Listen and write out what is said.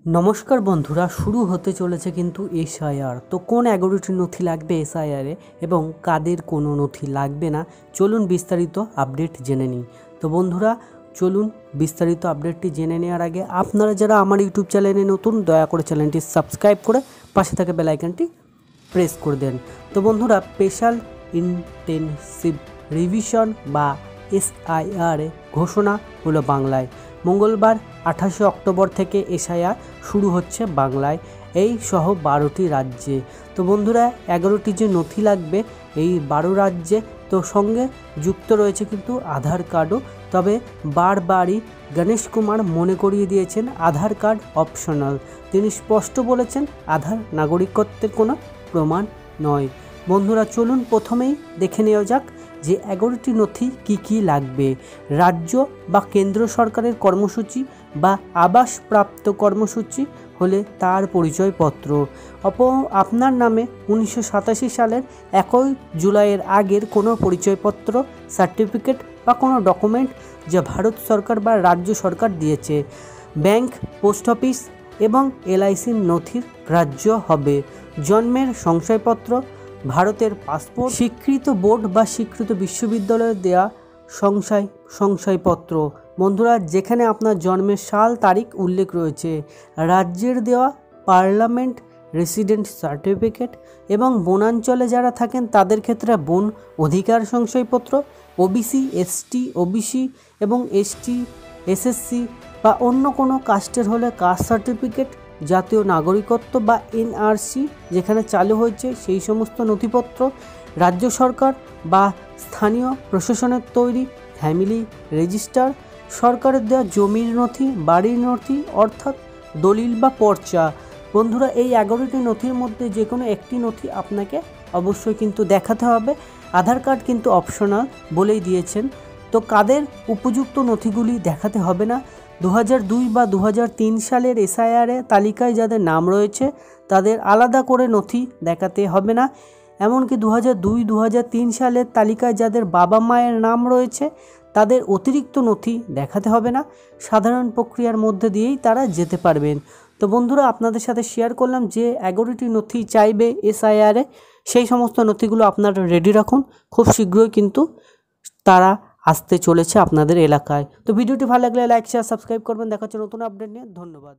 নমস্কার বন্ধুরা, শুরু হতে চলেছে কিন্তু এসআইআর। তো কোন 11টি নথি লাগবে এসআইআরে এবং কাদের কোনো নথি লাগবে না, চলুন বিস্তারিত আপডেট জেনে নিই। তো বন্ধুরা চলুন বিস্তারিত আপডেটটি জেনে নেওয়ার আগে আপনারা যারা আমার ইউটিউব চ্যানেলে নতুন, দয়া করে চ্যানেলটি সাবস্ক্রাইব করে পাশে থাকা বেল আইকনটি প্রেস করে দেন। তো বন্ধুরা, স্পেশাল ইন্টেনসিভ রিভিশন বা এসআইআর ঘোষণা হলো বাংলায়। মঙ্গলবার 28 অক্টোবর থেকে এসআইআর শুরু হচ্ছে বাংলায়, এই সহ 12টি রাজ্যে। তো বন্ধুরা, 11টি যে নথি লাগবে এই 12 রাজ্যে, তো সঙ্গে যুক্ত রয়েছে কিন্তু আধার কার্ডও। তবে বারবারই গণেশ কুমার মনে করিয়ে দিয়েছেন আধার কার্ড অপশনাল। তিনি স্পষ্ট বলেছেন আধার নাগরিকত্বের কোনো প্রমাণ নয়। বন্ধুরা চলুন প্রথমেই দেখে নেওয়া যাক যে 11টি নথি কি লাগবে। রাজ্য বা কেন্দ্র সরকারের কর্মসূচি বা আবাসপ্রাপ্ত কর্মসূচি হলে তার পরিচয়পত্র। আপনার নামে 1987 সালের 1 জুলাইয়ের আগের কোনো পরিচয়পত্র, সার্টিফিকেট বা কোনো ডকুমেন্ট যা ভারত সরকার বা রাজ্য সরকার দিয়েছে। ব্যাংক, পোস্ট অফিস এবং এলআইসির নথির গ্রাহ্য হবে। জন্মের শংসাপত্র, ভারতের পাসপোর্ট, স্বীকৃত বোর্ড বা স্বীকৃত বিশ্ববিদ্যালয়ের দেওয়া শংসাপত্র। বন্ধুরা, যেখানে আপনার জন্মের সাল তারিখ উল্লেখ রয়েছে, রাজ্যের দেওয়া পার্লামেন্ট রেসিডেন্ট সার্টিফিকেট এবং বনাঞ্চলে যারা থাকেন তাদের ক্ষেত্রে বন অধিকার শংসাপত্র, ওবিসি, এসটি, ওবিসি এবং এসটি, এসএসসি বা অন্য কোনো কাস্টের হলে কাস্ট সার্টিফিকেট, জাতীয় নাগরিকত্ব বা এনআরসি যেখানে চালু হয়েছে সেই সমস্ত নথিপত্র, রাজ্য সরকার বা স্থানীয় প্রশাসনের তৈরি ফ্যামিলি রেজিস্টার, সরকারের দেওয়া জমির নথি, বাড়ির নথি অর্থাৎ দলিল বা পর্চা। বন্ধুরা, এই 11টি নথির মধ্যে যে কোনো একটি নথি আপনাকে অবশ্যই কিন্তু দেখাতে হবে। আধার কার্ড কিন্তু অপশনাল বলেই দিয়েছেন। তো কাদের উপযুক্ত নথিগুলি দেখাতে হবে না, 2002 বা 2003 সালের এসআইআরে তালিকায় যাদের নাম রয়েছে তাদের আলাদা করে নথি দেখাতে হবে না। এমনকি 2002-2003 সালের তালিকায় যাদের বাবা মায়ের নাম রয়েছে তাদের অতিরিক্ত নথি দেখাতে হবে না। সাধারণ প্রক্রিয়ার মধ্যে দিয়েই তারা যেতে পারবেন। তো বন্ধুরা, আপনাদের সাথে শেয়ার করলাম যে 11টি নথি চাইবে এসআইআরে, সেই সমস্ত নথিগুলো আপনারা রেডি রাখুন। খুব শীঘ্রই কিন্তু তারা আসতে চলেছে আপনাদের এলাকায়। তো ভিডিওটি ভালো লাগলে লাইক, শেয়ার, সাবস্ক্রাইব করবেন। দেখা হচ্ছে নতুন আপডেট নিয়ে। ধন্যবাদ।